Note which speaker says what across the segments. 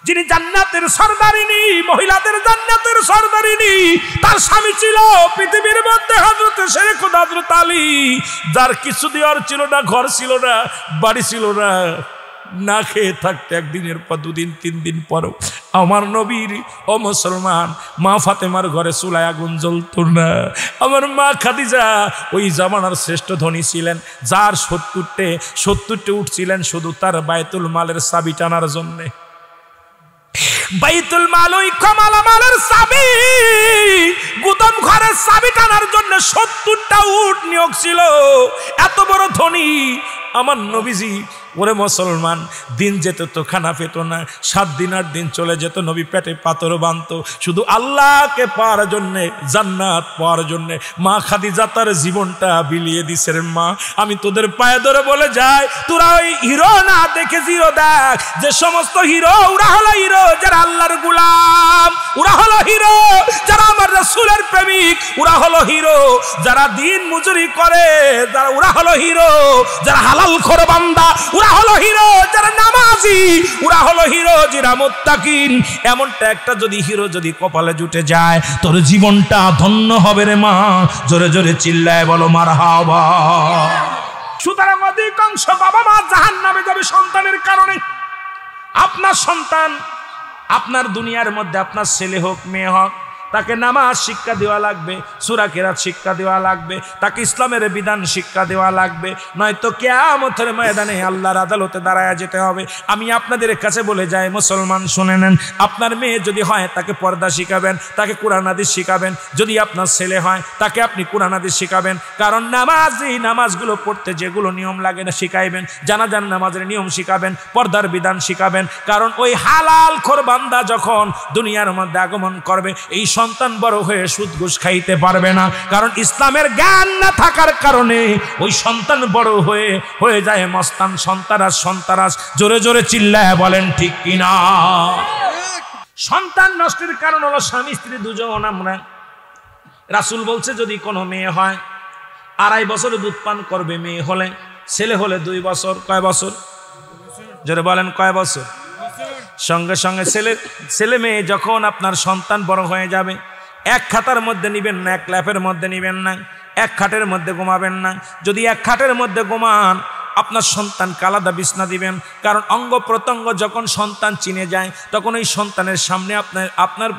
Speaker 1: যিনি জান্নাতের সরদারিনী, মহিলাদের জান্নাতের সরদারিনী, তার স্বামী ছিল পৃথিবীর মধ্যে হযরত শেখ হযরত আলী, যার কিছু দেওয়ার ছিল না, ঘর ছিল না, বাড়ি ছিল না, না খেয়ে থাকতে একদিনের পর দুদিন তিন দিন পরও আমার নবীর ও মুসলমান মা ফাতেমার ঘরে চুলায় আগুন জ্বলত না। আমার মা খাদিজা ওই জামানার শ্রেষ্ঠ ধনী ছিলেন, যার 70টে উঠছিলেন শুধু তার বাইতুল মালের চাবি টানার জন্যে। বাইতুল মাল ওই কমাল মালের চাবি, গুদাম ঘরের চাবি টানার জন্য 70টা উট নিয়োগ ছিল। এত বড় ধনী আমার নবীজি। ওরে মুসলমান, দিন যেত তো খানা পেত না, 7 দিন 8 দিন চলে যেত, নবী পেটে পাথর বাঁধত শুধু আল্লাহকে পাওয়ার জন্যে, জান্নাত পাওয়ার জন্যে। মা খাদিজা তার জীবনটা বিলিয়ে দিছে রে মা। আমি তোদের পায়ে ধরে বলে যাই, তোরা ওই হিরো না দেখে জিরো দেখ। যে সমস্ত হিরো, ওরা হলো হিরো যারা আল্লাহর গোলাম, ওরা হলো হিরো যারা আমার রাসূলের প্রেমিক, ওরা হলো হিরো যারা দিন মজুরি করে, যারা ওরা হলো হিরো যারা হালাল করে বান্দা, ওরা হলো হিরো যারা নামাজি, ওরা হলো হিরো যারা মুত্তাকিন। এমনটা একটা যদি হিরো যদি কপালে জুটে যায়, তোর জীবনটা ধন্য হবে রে মা। জোরে জোরে চিল্লায় বলো মারহাবা। সুতরাং অধিকাংশ বাবা মা জাহান্নামে যাবে সন্তানের কারণে। আপনার সন্তান, আপনার দুনিয়ার মধ্যে আপনার ছেলে হোক মেয়ে হোক, তাকে নামাজ শিক্ষা দেওয়া লাগবে, সূরা কেরাত শিক্ষা দেওয়া লাগবে, তাকে ইসলামের বিধান শিক্ষা দেওয়া লাগবে, নয়তো কিয়ামতের ময়দানে আল্লাহর আদালতে দাঁড়ায় যেতে হবে। আমি আপনাদের কাছে বলে যাই মুসলমান, শুনে নেন, আপনার মেয়ে যদি হয় তাকে পর্দা শিখাবেন, তাকে কোরআন হাদিস শিখাবেন। যদি আপনার ছেলে হয় তাকে আপনি কোরআন হাদিস শিখাবেন। কারণ নামাজগুলো পড়তে যেগুলো নিয়ম লাগে না শিখাইবেন, জানাজার নামাজের নিয়ম শিখাবেন, পর্দার বিধান শিখাবেন। কারণ ওই হালাল খোর বান্দা যখন দুনিয়ার মধ্যে আগমন করবে, এই সন্তান বড় হয়ে সুদ ঘুষ খাইতে পারবে না। কারণ ইসলামের জ্ঞান না থাকার কারণে ওই সন্তান বড় হয়ে যায় মস্তান, সন্তারাস। জোরে জোরে চিল্লায় বলেন ঠিক কিনা। সন্তান নষ্টের কারণ হলো স্বামী স্ত্রী দুজন। আমরা রাসূল বলছে যদি কোনো মেয়ে হয় 2.5 বছর দুধ পান করবে মেয়ে হলে, ছেলে হলে 2 বছর। কয় বছর? জোরে বলেন কয় বছর? সঙ্গে সঙ্গে ছেলে মেয়ে যখন আপনার সন্তান বড় হয়ে যাবে, এক খাতার মধ্যে নিবেন না, এক ল্যাপের মধ্যে নিবেন না, এক খাটের মধ্যে ঘুমাবেন না। যদি এক খাটের মধ্যে ঘুমান, আপনার সন্তানকে আলাদা বিছনা দিবেন। কারণ অঙ্গ প্রত্যঙ্গ যখন সন্তান চিনে যায়, তখন ওই সন্তানের সামনে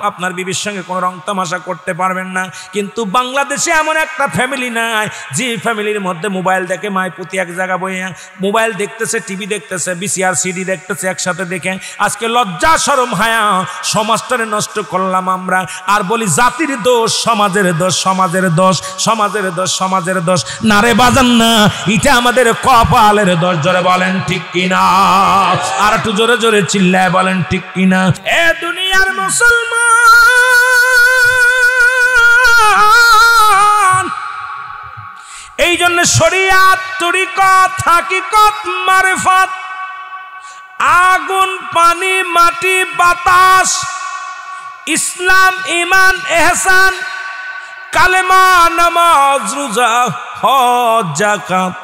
Speaker 1: আপনার বিবির সঙ্গে কোনো রং তামাশা করতে পারবেন না। কিন্তু বাংলাদেশে এমন একটা ফ্যামিলি নাই যে ফ্যামিলির মধ্যে মোবাইল দেখে, মায় পুতি এক জায়গা বইয়া মোবাইল দেখতেছে, টিভি দেখতেছে, VCR CD দেখতেছে একসাথে দেখে। আজকে লজ্জা শরম হায়া সমাজটারে নষ্ট করলাম আমরা। আর বলি জাতির দোষ, সমাজের দোষ, সমাজের দোষ, সমাজের দোষ, সমাজের দোষ। নারে বাজান না, এটা আমাদের কপালের দোষ। জোরে বলেন ঠিক কিনা। আর একটু জোরে জোরে চিল্লায় বলেন ঠিক কিনা। এ দুনিয়ার মুসলমান, এই জন্য শরিয়াত, তরিকত, হাকিকত, মারিফত, আগুন, পানি, মাটি, বাতাস, ইসলাম, ঈমান, ইহসান, কালেমা, নামাজ, রোজা, হজ, যাকাত।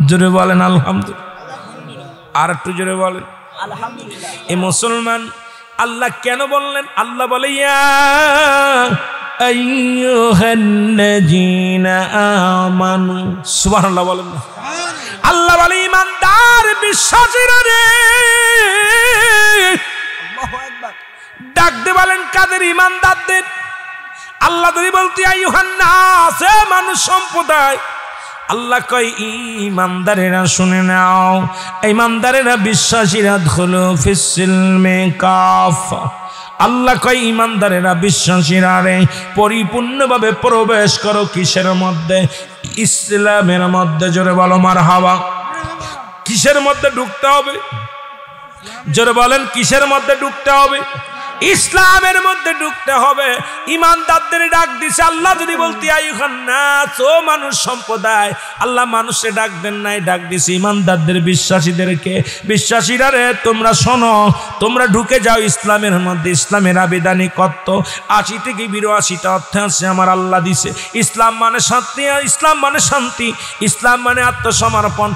Speaker 1: জোরে বলেন আলহামদুলিল্লাহ। আর একটু জোরে বলেন আলহামদুলিল্লাহ। এই মুসলমান আল্লাহ কেন বললেন? আল্লাহ বলে ইয়া আইয়ুহান্নাযীনা আমানু। সুবহানাল্লাহ বলেন না। আল্লাহ বলে ঈমানদার বিশ্বাসীরা রে। আল্লাহু আকবার। ডাক দিয়ে বলেন কাদের? ঈমানদারদের। আল্লাহ যদি বলতে আইয়ুহান নাস, মানুষ সম্প্রদায়, আল্লাহ কয় ঈমানদারেরা শুনে নাও, ঈমানদারেরা বিশ্বাসীরা দুখুলু ফিস সিলমি কাফা। আল্লাহ কয় ঈমানদারেরা বিশ্বাসীরা রে পরিপূর্ণভাবে প্রবেশ করো কিসের মধ্যে? ইসলামের মধ্যে। জোরে বলো মারহাবা। কিসের মধ্যে ঢুকতে হবে? জোরে বলেন কিসের মধ্যে ঢুকতে হবে? ইসলামের মধ্যে ঢুকতে হবে। ইমানদারদের ডাক দিছে আল্লাহ। যদি বলতে আইয়ুহান নাস, ও মানুষ সম্প্রদায়, আল্লাহ মানুষে ডাক দেন নাই, ডাক দিছে ইমানদারদের, বিশ্বাসীদেরকে। বিশ্বাসীরা রে, তোমরা শোনো, তোমরা ঢুকে যাও ইসলামের মধ্যে। ইসলামের আবেদনিকত্ব 80 থেকে 82টা অর্থ আছে আমার আল্লাহ দিছে। ইসলাম মানে শান্তি, ইসলাম মানে শান্তি, ইসলাম মানে আত্মসমর্পণ,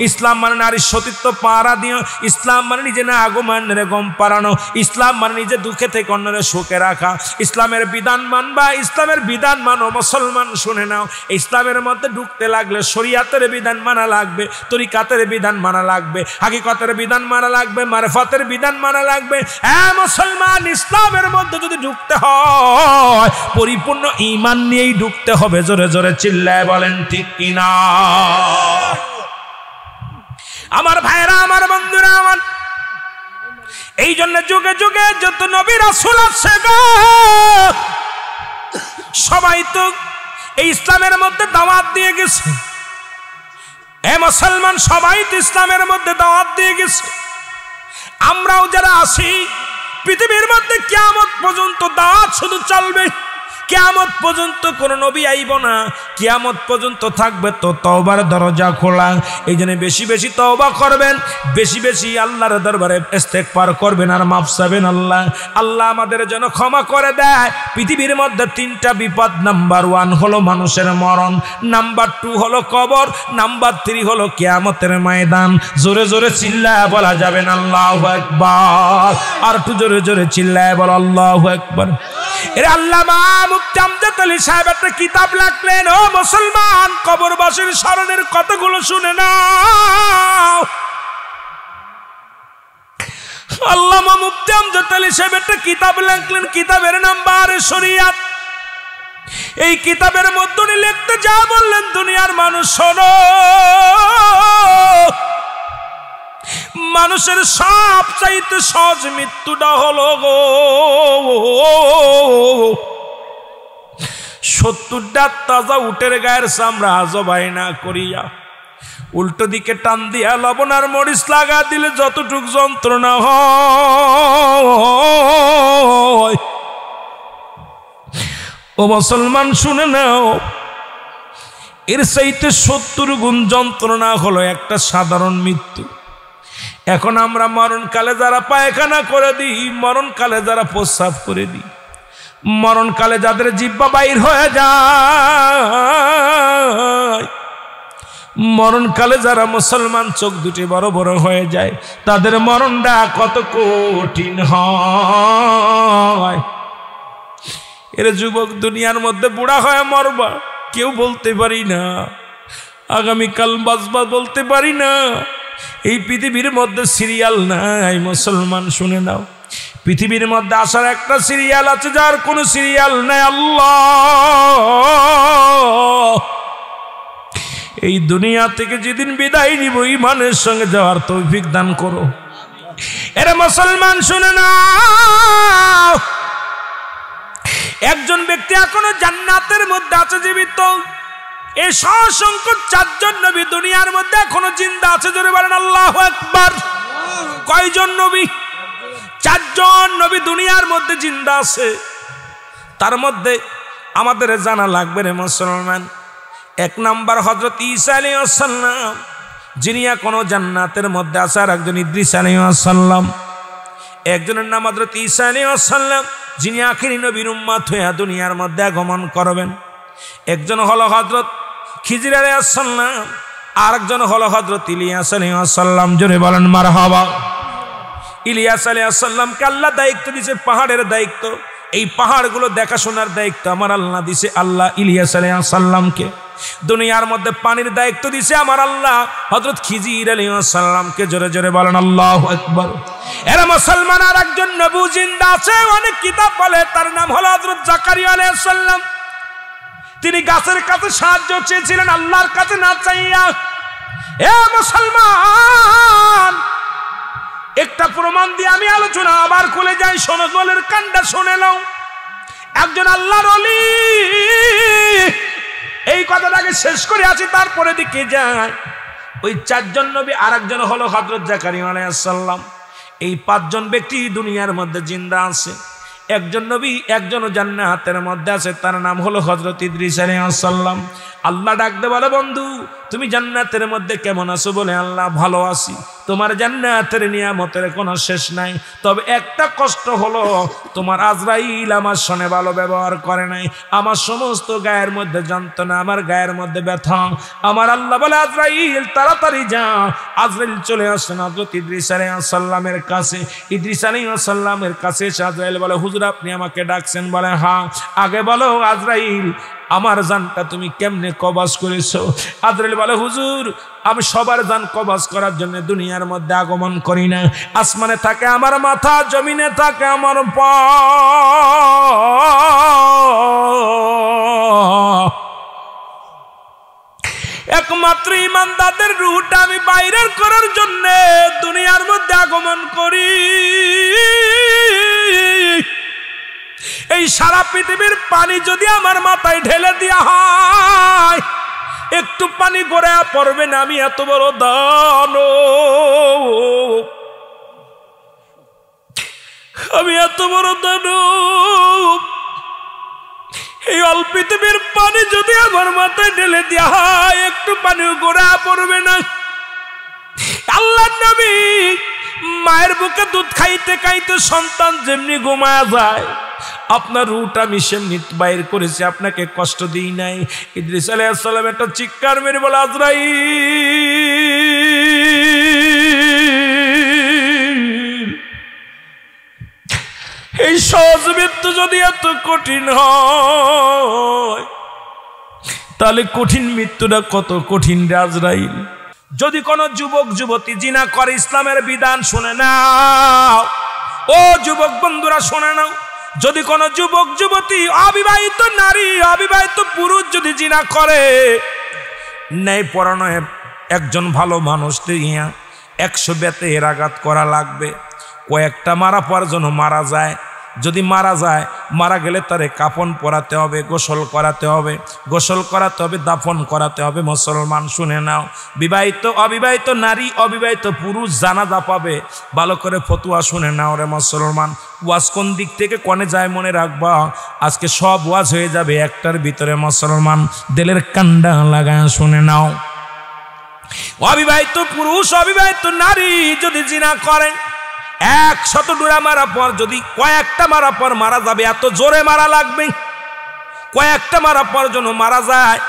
Speaker 1: ইসলাম মানে নারীর সতীত্ব পাহারা দিও, ইসলাম মানে নিজে না আগমনের গম পারানো, ইসলাম মানে নিজে দুঃখে থেকে অন্যের সুখে রাখা। ইসলামের বিধান মানবা, ইসলামের বিধান মানো মুসলমান, শুনে নাও। ইসলামের মধ্যে ঢুকতে লাগলে শরিয়াতের বিধান মানা লাগবে, তরিকাতের বিধান মানা লাগবে, হাকিকতের বিধান মানা লাগবে, মারফতের বিধান মানা লাগবে। হ্যাঁ মুসলমান, ইসলামের মধ্যে যদি ঢুকতে হয় পরিপূর্ণ ঈমান নিয়েই ঢুকতে হবে। জোরে জোরে চিল্লায় বলেন ঠিক কিনা? আমার ভাইরা, আমার বন্ধুরা, আমার এই জন্য যুগে যুগে যত নবী রাসূল আছে গো, সবাই তো এই ইসলামের মধ্যে দাওয়াত দিয়ে গেছে। এ মুসলমান, সবাই তো ইসলামের মধ্যে দাওয়াত দিয়ে গেছে। আমরাও যারা আছি, পৃথিবীর মধ্যে কিয়ামত পর্যন্ত দাওয়াত শুধু চলবে। কিয়ামত পর্যন্ত কোন নবী আইব না, কিয়ামত পর্যন্ত থাকবে তো তওবার দরজা খোলা। এই জন্য বেশি বেশি তওবা করবেন, বেশি বেশি আল্লাহর দরবারে ইস্তেগফার করবেন আর মাফ চাইবেন। আল্লাহ আমাদের জন্য ক্ষমা করে দেয়। পৃথিবীর মধ্যে 3টা বিপদ। নাম্বার 1 হলো মানুষের মরণ, নাম্বার 2 হলো কবর, নাম্বার 3 হলো কিয়ামতের ময়দান। জোরে জোরে চিল্লায় বলা যাবে না আল্লাহু আকবার? আর একটু জোরে জোরে চিল্লায় বল আল্লাহু আকবার। এর আল্লামা মুফতি আমজাদ আলী সাহেব একটা কিতাব লিখলেন। ও মুসলমান, কবরবাসীর স্মরণের কথাগুলো শুনে নাও। আল্লামা মুফতি আমজাদ আলী সাহেব একটা কিতাব লিখলেন, কিতাবের নাম বারে শরিয়াত। এই কিতাবের মধ্যে উনি লিখতে যা বললেন, দুনিয়ার মানুষ শোনো, মানুষের সবচাইতে সহজ মৃত্যুটা হলো গো 70টা তাজা উটের গায়ের চামড়া জবাই না করিয়া উল্টো দিকে টান দিয়া লবণ আর মরিচ লাগা দিলে যতটুক যন্ত্রণা হয়, ও মুসলমান শুনে নাও, এর চাইতে 70 গুণ যন্ত্রণা হলো একটা সাধারণ মৃত্যু। এখন আমরা মরণকালে যারা পায়খানা করে দিই, মরণকালে যারা প্রস্রাব করে দিই, মরণকালে যাদের জিহ্বা বাইর হয়ে যায়, মরণকালে যারা মুসলমান চোখ দুটি বড় বড় হয়ে যায়, তাদের মরণটা কত কঠিন হয়। এর যুবক, দুনিয়ার মধ্যে বুড়া হয়ে মরবা, কেউ বলতে পারি না, আগামীকাল বাঁচবা বলতে পারি না। এই পৃথিবীর মধ্যে সিরিয়াল নাই মুসলমান, শুনে নাও। পৃথিবীর মধ্যে আসার একটা সিরিয়াল আছে, যার কোনো সিরিয়াল নাই আল্লাহ। এই দুনিয়া থেকে যেদিন বিদায় নিব, ঈমানের সঙ্গে যাওয়ার তৌফিক দান করো। এরা মুসলমান শুনে নাও, একজন ব্যক্তি এখনো জান্নাতের মধ্যে আছে জীবিত। এই সসংখ্য 4 জন নবী দুনিয়ার মধ্যে এখনো জিন্দা আছে। জোরে বলেন আল্লাহু আকবার। কয়জন নবী? 4 জন নবী দুনিয়ার মধ্যে জিন্দা আছে। তার মধ্যে আমাদের জানা লাগবে রে মুসলমান। 1 নাম্বার হযরত ঈসা আলাইহিস সালাম, যিনি এখনো জান্নাতের মধ্যে আছে। আর একজন ইদ্রিস আলাইহিস সালাম। একজনের নাম হযরত ঈসা আলাইহিস সালাম, যিনি আখিরি নবীর উম্মত হয়ে দুনিয়ার মধ্যে আগমন করবেন। একজন হলো হযরত খিজির আলাইহিস সালাম, আর একজন হলো হযরত ইলিয়াস আলাইহিস সালাম। জোরে বলেন মারহাবা। ইলিয়াস আলাইহিস সালামকে আল্লাহ দায়িত্ব দিয়েছে, পাহাড়ের দায়িত্ব। এই পাহাড়গুলো দেখাশোনার দায়িত্ব আমার আল্লাহ দিয়েছে আল্লাহ ইলিয়াস আলাইহিস সালামকে। দুনিয়ার মধ্যে পানির দায়িত্ব দিয়েছে আমার আল্লাহ হযরত খিজির আলাইহিস সালামকে। জোরে জোরে বলেন আল্লাহু আকবার। এরা মুসলমান, আর একজন নবী জিন্দা আছে, অনেক কিতাব বলে তার নাম হলো হযরত জাকারিয়া আলাইহিস সালাম। তিনি গাছের কাছে সাহায্য চেয়েছিলেন, আল্লাহর কাছে না চাইয়া। এ মুসলমান, একটা প্রমাণ দিয়ে আমি আলোচনা আবার খুলে যাই, শোনো, গলের কান্ডা শুনে নাও। একজন আল্লাহর ওলি, এই কথাটাকে শেষ করে আছি, তারপরে দিকে যায়। ওই 4 জন নবী, আর একজন হলো হযরত জাকারিয়া আলাইহিস সালাম। এই 5 জন ব্যক্তি দুনিয়ার মধ্যে জিন্দা আছে। একজন নবী, একজন জান্নাতের মধ্যে আছে, তার নাম হলো হযরত ইদ্রিস আলাইহিস সালাম। আল্লাহ ডাকতে বলে, বন্ধু তুমি জান্নাতের মধ্যে কেমন আছো? বলে, আল্লাহ ভালো আছি, তোমার জান্নাতের নিয়ামতের কোনো শেষ নাই, তবে একটা কষ্ট হলো তোমার আজরাইল আমার সঙ্গে ভালো ব্যবহার করে নাই, আমার সমস্ত গায়ের মধ্যে যন্ত্রণা, আমার গায়ের মধ্যে ব্যথা। আমার আল্লাহ বলে, আজরাইল তাড়াতাড়ি যা। আজরাইল চলে আসেন হযরত ইদ্রিস আলাইহিস সালামের কাছে। ইদ্রিস আলাইহিস সালামের কাছে এসে আজরাইল বলে, হুজুর আপনি আমাকে ডাকছেন? বলে, হ্যাঁ। আগে বলো আজরাইল, আমার জানটা তুমি কেমনে কবজ করেছো? আজরাইল বলে, হুজুর আমি সবার জান কবজ করার জন্য দুনিয়ার মধ্যে আগমন করি না। আসমানে থাকে আমার মাথা, জমিনে থাকে আমার পা। একমাত্র ইমানদারদের রূহটা আমি বাইরের করার জন্য দুনিয়ার মধ্যে আগমন করি। এই সারা পৃথিবীর পানি যদি আমার মাথায় ঢেলে দেওয়া হয়, একটু পানি গড়ে পড়বে না। আমি এত বড় দানব, আমি এত বড় দানব। এই অল্প পৃথিবীর পানি যদি আমার মাথায় ঢেলে দেওয়া হয়, একটু পানিও গড়ে পড়বে না। আল্লাহর নবী মায়ের বুকে দুধ খাইতে খাইতে সন্তান যেমনি ঘুমায়া যায়, আপনার রুহটা আমি সেমনি বাইর করেছি, আপনাকে কষ্ট দিই নাই। ইদ্রিস আলাইহিস সালাম একটা চিৎকার মেরে বলে, আজরাইল এই সহজ মৃত্যু যদি এত কঠিন হয়, তাহলে কঠিন মৃত্যুটা কত কঠিন রে আজরাইল। যদি কোন যুবক যুবতী জিনা করে, ইসলামের বিধান শুনে নাও। ও যুবক বন্ধুরা শুনে নাও, যদি কোন যুবক যুবতী, অবিবাহিত নারী, অবিবাহিত পুরুষ যদি জিনা করে, ন্যায় পরানো একজন ভালো মানুষ 100 বেতে এর আঘাত করা লাগবে। কয়েকটা মারা পর যেন মারা যায়। যদি মারা যায়, মারা গেলে তারে কাফন পরাতে হবে, গোসল করাতে হবে, গোসল করাতে হবে, দাফন করাতে হবে। মুসলমান শুনে নাও, বিবাহিত অবিবাহিত নারী, অবিবাহিত পুরুষ জানাজা পাবে। ভালো করে ফতুয়া শুনে নাও রে মুসলমান। ওয়াজ কোন দিক থেকে কনে যায় মনে রাখবা, আজকে সব ওয়াজ হয়ে যাবে একটার ভিতরে। মুসলমান দিলের কান্ডা লাগায় শুনে নাও, অবিবাহিত পুরুষ অবিবাহিত নারী যদি জিনা করে, 100 ডোরা মারা পর যদি কয়েকটা মারা পর মারা যাবে, এত জোরে মারা লাগবে, কয়েকটা মারা পর যেন মারা যায়।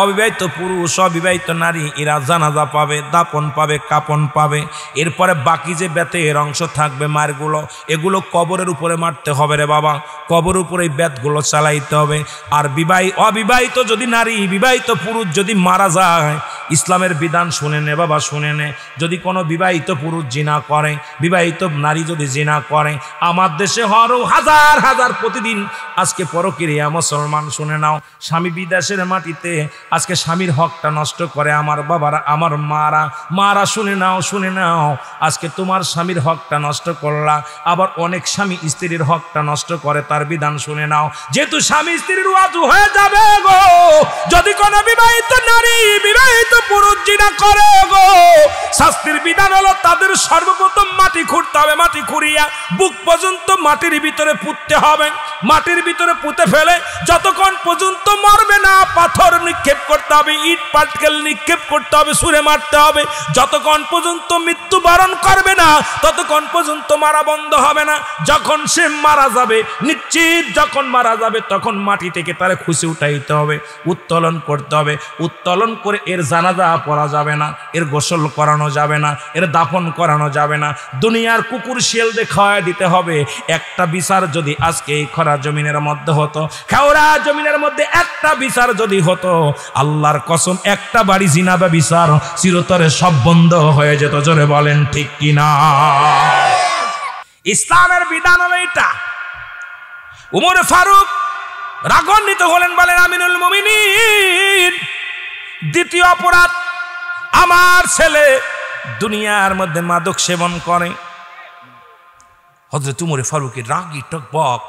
Speaker 1: অবিবাহিত পুরুষ অবিবাহিত নারী এরা জানাজা পাবে, দাপন পাবে, কাপন পাবে। এরপরে বাকি যে বেতের অংশ থাকবে মারগুলো, এগুলো কবরের উপরে মারতে হবে রে বাবা, কবরের উপরে এই বেতগুলো চালাইতে হবে। আর অবিবাহিত যদি নারী, বিবাহিত পুরুষ যদি মারা যায়, ইসলামের বিধান শুনে নে বাবা, শুনে নে। যদি কোনো বিবাহিত পুরুষ জিনা করে, বিবাহিত নারী যদি জিনা করে, আমার দেশে হরো হাজার হাজার প্রতিদিন আজকে পরকীয়া। মুসলমান শুনে নাও, স্বামী বিদেশের মাটিতে আজকে স্বামীর হকটা নষ্ট করে আমার বাবারা, আমার মারা শুনে নাও, শুনে নাও। আজকে তোমার স্বামীর হকটা নষ্ট করলা, আবার অনেক স্বামী স্ত্রীর হকটা নষ্ট করে, তার বিধান শুনে নাও। যেহেতু স্বামী স্ত্রীর ওয়াজু হয়ে যাবে গো, যদি কোনো বিবাহিত নারী বিবাহিত পুরুষ জিনা করে গো, শাস্তির বিধান হলো তাদের সর্বপ্রথম মাটি খুঁড়তে হবে, মাটি খুঁড়িয়া বুক পর্যন্ত মাটির ভিতরে পুঁততে হবে। মাটির ভিতরে পুঁতে ফেলে যতক্ষণ পর্যন্ত মরবে না, পাথর নিক্ষেপ করতে হবে, ইট পাটকেল নিক্ষেপ করতে হবে, সুরে মারতে হবে। যতক্ষণ পর্যন্ত মৃত্যুবরণ করবে না, ততক্ষণ পর্যন্ত মারা বন্ধ হবে না। যখন সে মারা যাবে, নিশ্চিত যখন মারা যাবে, তখন মাটি থেকে তারে খুশি উঠাইতে হবে, উত্তোলন করতে হবে। উত্তোলন করে এর জানাজা পড়া যাবে না, এর গোসল করানো যাবে না, এর দাফন করানো যাবে না। দুনিয়ার কুকুর শিয়াল খাওয়া দিতে হবে। একটা বিচার যদি আজকে এই খরা জমিনের মধ্যে হতো, খেওড়া জমিনের মধ্যে একটা বিচার যদি হতো, আল্লাহর কসম একটা বাড়ি জিনা বা বিচার চিরতরে সব বন্ধ হয়ে যেত। জোরে বলেন ঠিক কিনা? ইসলামের বিধান হলো এটা। উমর ফারুক রাগান্বিত হলেন, বলেন আমিনুল মুমিনিন, দ্বিতীয় অপরাধ, আমার ছেলে দুনিয়ার মধ্যে মাদক সেবন করে। হযরত উমর ফারুকের রাগী টকবক,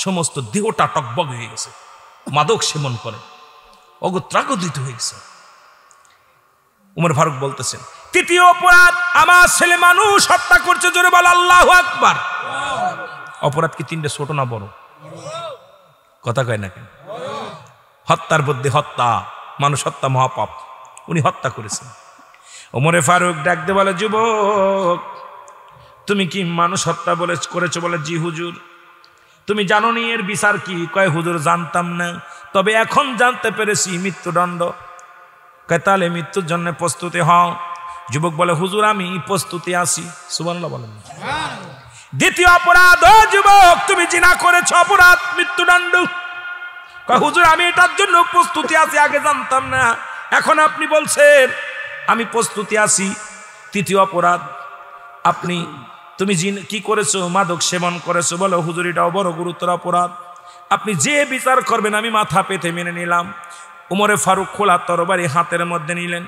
Speaker 1: সমস্ত দেহটা টকবক হয়ে গেছে, মাদক সেবন করে, অগত্রাগদিত হয়ে গেছে। উমর ফারুক বলতেছেন, তৃতীয় অপরাধ, আমার ছেলে মানুষ হত্যা করছে, জোরে বল আল্লাহু আকবার। অপরাধ কি তিনটে, ছোট না বড়? কথা কয় না কেন? হত্যার মধ্যে হত্যা, মানুষ হত্যা মহাপাপ, উনি হত্যা করেছেন। ওমরে ফারুক ডাক দিয়ে বলে, যুবক তুমি কি মানুষ হত্যা করেছো? বলে, জি হুজুর। তুমি জানো নি এর বিচার কি? কয়, হুজুর জানতাম না, তবে এখন জানতে পেরেছি মৃত্যুদণ্ড। কয়, তাহলে মৃত্যুর জন্য প্রস্তুতি হও। যুবক বলে, হুজুর আমি প্রস্তুতি আছি। সুবহানাল্লাহ বলেন। দ্বিতীয় অপরাধ, ও যুবক তুমি জিনা করেছো, অপরাধ মৃত্যুদণ্ড। কয়, হুজুর আমি এটার জন্য প্রস্তুতি আছি, আগে জানতাম না, এখন আপনি বলছেন আমি প্রস্তুতি আছি। তৃতীয় অপরাধ, তুমি কি করেছো? মাদক সেবন করেছো। বলো, হুজুর এটাও বড় গুরুতর অপরাধ, আপনি যে বিচার করবেন আমি মাথা পেতে মেনে নিলাম। উমরে ফারুক খোলা তরবারি হাতের মধ্যে নিলেন,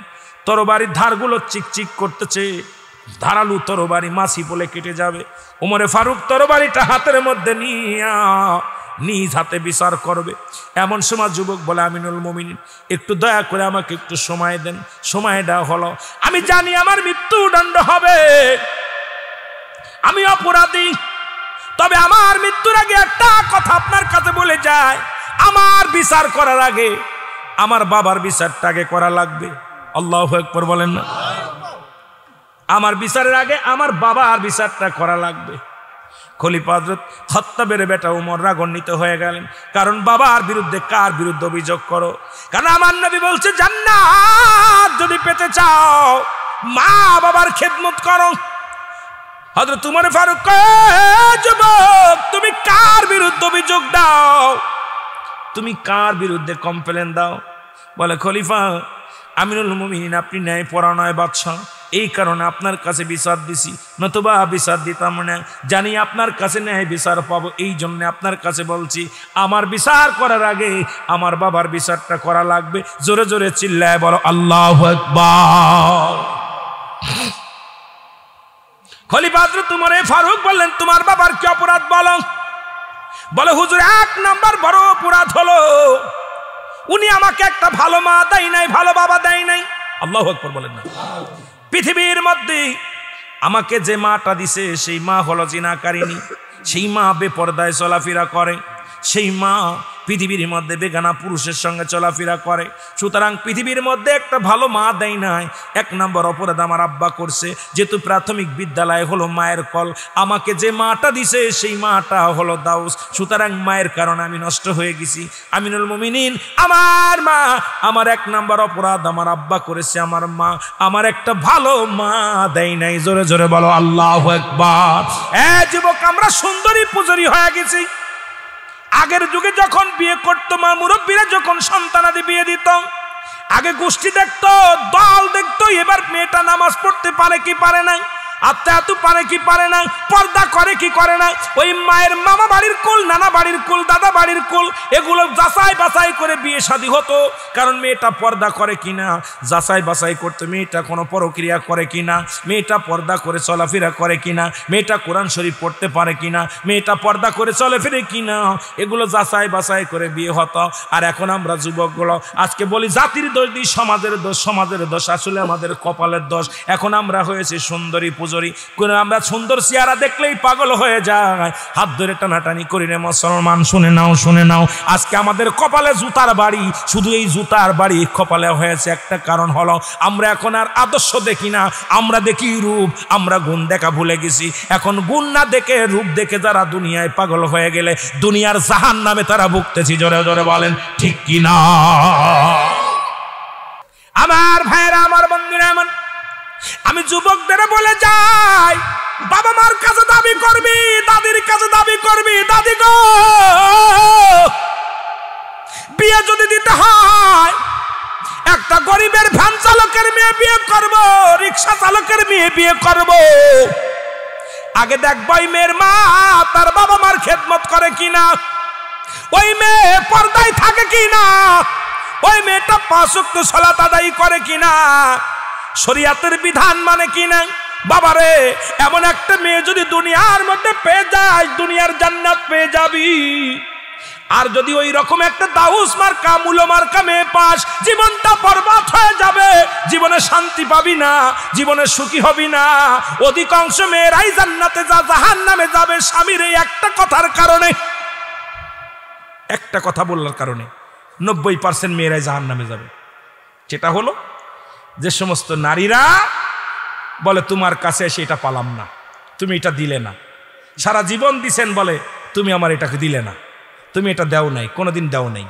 Speaker 1: তরবারির ধারগুলো চিকচিক করতেছে, ধারালু তরবারি মাছি বলে কেটে যাবে। উমরে ফারুক তরবারিটা হাতের মধ্যে নিয়ে নিজ হাতে বিচার করবে। এমন সময় যুবক বলে, আমিনুল মুমিনিন একটু দয়া করে আমাকে একটু সময় দেন। সময় দেওয়া হলো। আমি জানি আমার মৃত্যুদণ্ড হবে, আমি অপরাধী, তবে আমার মৃত্যুর আগে একটা কথা আপনার কাছে বলে যায়, আমার বিচার করার আগে আমার বাবার বিচারটা আগে করা লাগবে। আল্লাহু আকবার বলেন না? আমার বিচারের আগে আমার বাবার বিচারটা করা লাগবে। খলিফা হযরত খাত্তাবের বেটা উমর রাগান্বিত হয়ে গেলেন, কারণ বাবার বিরুদ্ধে কার বিরুদ্ধে অভিযোগ করো? কারণ আমার নবী বলছে, জান্নাত যদি পেতে চাও মা বাবার খেদমত করো। হযরত উমর ফারুক, যুবক তুমি কার বিরুদ্ধে অভিযোগ দাও? তুমি কার বিরুদ্ধে কমপ্লেন দাও? বলে, খলিফা আমিনুল মুমিনিন আপনি ন্যায় পরায়ণ বাদশা, এই কারণে আপনার কাছে বিচার দিছি, নতুবা বিচার দিতাম না। জানি আপনার কাছে ন্যায় বিচার পাবো, এই জন্য আপনার কাছে বলছি, আমার বিচার করার আগে আমার বাবার বিচারটা করা লাগবে। জোরে জোরে চিল্লায় বলো আল্লাহু আকবার। খলিফা হযরত উমর ফারুক বললেন, তোমার বাবার কি অপরাধ বলো? বলে, হুজুর এক নাম্বার বড় অপরাধ হলো উনি আমাকে একটা ভালো মা দেয় নাই, ভালো বাবা দেয় নাই। আল্লাহু আকবার বলেন না? পৃথিবীর মধ্যে আমাকে যে মাটা দিছে সেই মা হলো জিনাকারিনী, সেই মা বেপরদায় চলাফেরা করে, সেই মা পৃথিবীর মধ্যে বেগানা পুরুষের সঙ্গে চলাফেরা করে। সুতরাং পৃথিবীর মধ্যে একটা ভালো মা দেয় নাই। এক নম্বর অপরাধ আমার আব্বা করছে, যেহেতু প্রাথমিক বিদ্যালয় হলো মায়ের কল, আমাকে যে মাটা দিছে সেই মাটা হলো দাউস। সুতরাং মায়ের কারণে আমি নষ্ট হয়ে গেছি। আমিনুল মুমিনিন আমার মা, আমার এক নম্বর অপরাধ আমার আব্বা করেছে, আমার মা আমার একটা ভালো মা দেয় নাই। জোরে জোরে বলো আল্লাহু আকবার। যুবক আমরা সুন্দরী পূজারী হয়ে গেছি। আগের যুগে যখন বিয়ে করতো মা মুরব্বীরা, যখন সন্তানাদি বিয়ে দিত, আগে গোষ্ঠী দেখতো, দল দেখতো, এবার মেয়েটা নামাজ পড়তে পারে কি পারে না, আত্মাতু পারে কি পারে না, পর্দা করে কি করে না, ওই মায়ের মামা বাড়ির কুল, নানা বাড়ির কুল, দাদা বাড়ির কুল, এগুলো যাচাই বাছাই করে বিয়ে শাদী হতো। কারণ মেয়েটা পর্দা করে কিনা যাচাই বাছাই করতে, মেয়েটা কোনো পরক্রিয়া করে কিনা, মেয়েটা পর্দা করে চলাফেরা করে কিনা, মেয়েটা কোরআন শরীফ পড়তে পারে কিনা, মেয়েটা পর্দা করে চলে ফিরে কিনা, এগুলো যাচাই বাছাই করে বিয়ে হতো। আর এখন আমরা যুবকগুলো আজকে বলি জাতির দোষ দিই, সমাজের দোষ, সমাজের দোষ আসলে আমাদের কপালের দোষ। এখন আমরা হয়েছি সুন্দরী কোন আমরা সুন্দর চেহারা দেখলেই পাগল হয়ে যায়, হাত ধরে টানাটানি করি রে মুসলমান। শুনে নাও, শুনে নাও, আজকে আমাদের কপালে জুতার বাড়ি, শুধু এই জুতার বাড়ি কপালে হয়েছে একটা কারণ হলো আমরা এখন আর আদর্শ দেখি না, আমরা দেখি রূপ। আমরা গুণ দেখা ভুলে গেছি। এখন গুণ না দেখে রূপ দেখে যারা দুনিয়ায় পাগল হয়ে গেলে দুনিয়ার জাহান্নামে তারা ভুগতেছি। জোরে জোরে বলেন ঠিক কিনা? আমার ভাইরা, আমার বন্ধুরা, আমি যুবকদের বলে যাই, বাবা মার কাছে দাবি করবি, দাদির কাছে দাবি করবি, দাদি গো বিয়ে যদি দিতে হয়, একটা গরিবের ভ্যান চালকের মেয়ে বিয়ে করব, রিক্সা চালকের মেয়ে বিয়ে করব, আগে দেখবো ওই মেয়ের মা তার বাবা মার খেদমত করে কিনা, ওই মেয়ে পর্দায় থাকে কিনা, ওই মেয়েটা 5 ওয়াক্ত সালাত আদায় করে কিনা, শরীয়তের বিধান মানে কিনা। বাবারে, এমন একটা মেয়ে যদি দুনিয়ার মধ্যে পেয়ে যায়, দুনিয়ার জান্নাত পেয়ে যাবি। আর যদি ওই রকম একটা দাউস মার্কা মুলো মার্কা মেয়ে পাস, জীবনটা বরবাদ হয়ে যাবে, জীবনে শান্তি পাবি না, জীবনে সুখী হবি না। অধিকাংশ মেয়েরাই জান্নাতে যা জাহান্নামে যাবে স্বামীর এই একটা কথার কারণে, একটা কথা বলার কারণে 90% মেয়েরাই জাহান্নামে যাবে। সেটা হলো যে সমস্ত নারীরা বলে তোমার কাছে এসে এটা পালাম না, তুমি এটা দিলে না, সারা জীবন দিছেন বলে তুমি আমার এটাকে দিলে না, তুমি এটা দেও নাই, কোনোদিন দেও নাই।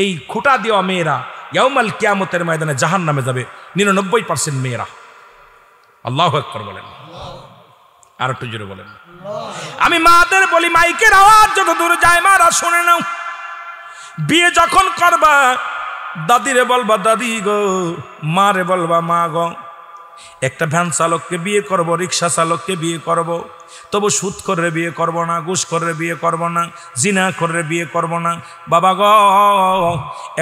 Speaker 1: এই খুঁটা দেওয়া মেয়েরা ইয়াউমাল কিয়ামতের ময়দানে জাহান্নামে যাবে 99% মেয়েরা। আল্লাহু আকবার বলেন, আর একটু জোরে বলেন। আমি মাদের বলি মাইকের আওয়াজ যত দূর যায় মারা শুনে নাও, বিয়ে যখন করবা দাদিরে বলবা দাদি গো, মারে বলবা মা গো। একটা ভ্যান চালককে বিয়ে করব, রিক্সা চালককে বিয়ে করব, তবু সুদ করে বিয়ে করব না, ঘুষ করে বিয়ে করব না, জিনা করে বিয়ে করব না। বাবা গো,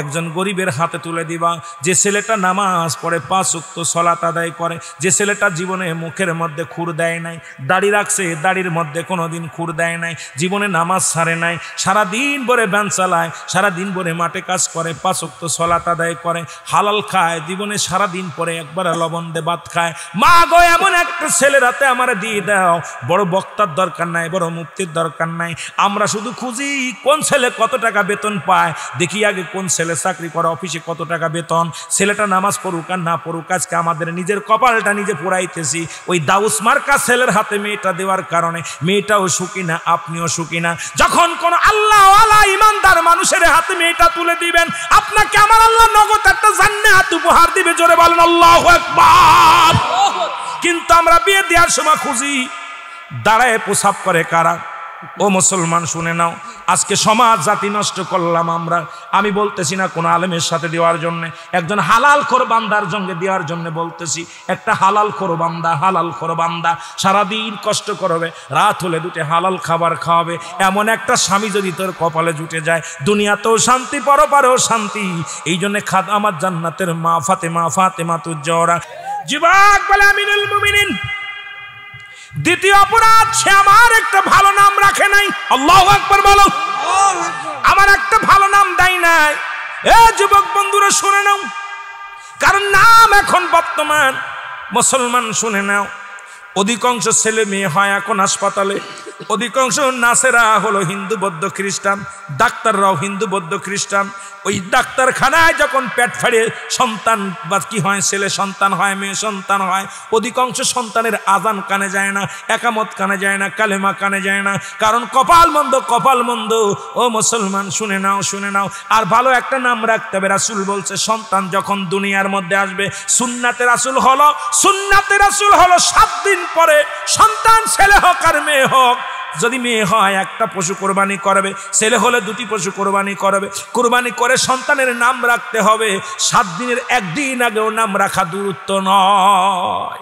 Speaker 1: একজন গরিবের হাতে তুলে দিবা, যে ছেলেটা নামাজ পড়ে 5 ওয়াক্ত সালাত আদায় করে, যে ছেলেটা জীবনে মুখের মধ্যে খুর দেয় নাই, দাড়ি রাখছে দাড়ির মধ্যে কোনোদিন খুর দেয় নাই, জীবনে নামাজ ছাড়ে নাই, সারাদিন ভরে ভ্যান চালায়, সারাদিন ভরে মাঠে কাজ করে, 5 ওয়াক্ত সালাত আদায় করে, হালাল খায়, জীবনে সারাদিন পরে একবার লবণ দিয়ে ভাত খায়। মা গো, এমন একটা ছেলের হাতে আমার দিয়ে দাও। বড় বক্তার দরকার নাই, বড় মুফতির দরকার নাই, আমরা শুধু খুঁজি কোন ছেলে কত টাকা বেতন পায়, দেখি আগে কোন ছেলে চাকরি করে, অফিসে কত টাকা বেতন, ছেলেটা নামাজ পড়ুক আর না পড়ুক, আজকে আমাদের নিজের কপালটা নিজে পোড়াইতেছি। ওই দাউস মার্কা ছেলের হাতে মেয়েটা দেওয়ার কারণে মেয়েটাও সুখী না, আপনিও সুখী না। যখন কোন আল্লাহওয়ালা ইমানদার মানুষের হাতে মেয়েটা তুলে দিবেন, আপনাকে আমার আল্লাহ নগদ একটা জান্নাত উপহার দিবে। জোরে বলেন আল্লাহু আকবার। কিন্তু আমরা বিয়ে দেওয়ার সময় খুঁজি দাঁড়ায় প্রসাব করে কারা। ও মুসলমান শুনে নাও, আজকে সমাজ জাতি নষ্ট করলাম আমরা। আমি বলতেছি না কোনো আলেমের সাথে দেওয়ার জন্য, একজন হালাল খোর বান্দার সঙ্গে দেওয়ার জন্য বলতেছি। একটা হালাল খোর বান্দা, হালাল খোর বান্দা সারাদিন কষ্ট করবে, রাত হলে দুটো হালাল খাবার খাওয়াবে, এমন একটা স্বামী যদি তোর কপালে জুটে যায়, দুনিয়াতেও শান্তি পরপারেও শান্তি। এই জন্য আমার জান্নাতের মা ফাতেমা তুজ্জোহরা যুবক বলে আমিনুল মুমিনিন। দ্বিতীয় অপরাধ, সে আমার একটা ভালো নাম রাখে নাই। আল্লাহু আকবার বলো। আমার একটা ভালো নাম দেয় নাই। এ যুবক বন্ধুরা শুনে নাও, কারণ নাম এখন বর্তমান মুসলমান শুনে নাও, অধিকাংশ ছেলে মেয়ে হয় এখন হাসপাতালে, অধিকাংশ নার্সেরা হলো হিন্দু বৌদ্ধ খ্রিস্টান, ডাক্তাররাও হিন্দু বৌদ্ধ খ্রিস্টান। ওই ডাক্তারখানায় যখন পেট ফাড়ে সন্তান বা কি হয়, ছেলে সন্তান হয়, মেয়ে সন্তান হয়, অধিকাংশ সন্তানের আজান কানে যায় না, একামত কানে যায় না, কালেমা কানে যায় না, কারণ কপাল মন্দ, কপাল মন্দ। ও মুসলমান শুনে নাও, শুনে নাও। আর ভালো একটা নাম রাখতে হবে। রাসূল বলছে সন্তান যখন দুনিয়ার মধ্যে আসবে, সুন্নাতে রাসূল হলো 7 দিন পরে সন্তান, ছেলে হোক আর মেয়ে হোক, যদি মেয়ে হয় একটা পশু কোরবানি করবে, ছেলে হলে 2টি পশু কোরবানি করবে। কোরবানি করে সন্তানের নাম রাখতে হবে। 7 দিনের একদিন আগেও নাম রাখা দূরত্ব নয়।